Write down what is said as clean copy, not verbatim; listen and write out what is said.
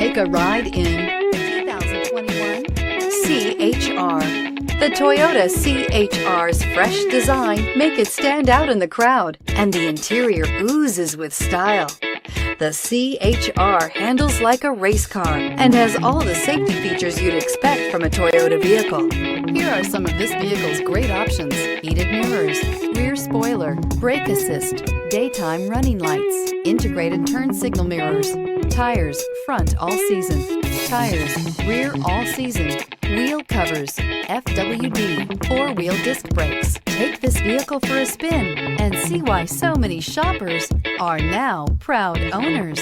Take a ride in the 2021 CHR. The Toyota CHR's fresh design make it stand out in the crowd, and the interior oozes with style. The CHR handles like a race car and has all the safety features you'd expect from a Toyota vehicle. Here are some of this vehicle's great options: heated mirrors, rear spoiler, brake assist, daytime running lights, integrated turn signal mirrors, tires front all season, tires rear all season, wheel covers, FWD, four-wheel disc brakes. Take this vehicle for a spin and see why so many shoppers are now proud owners.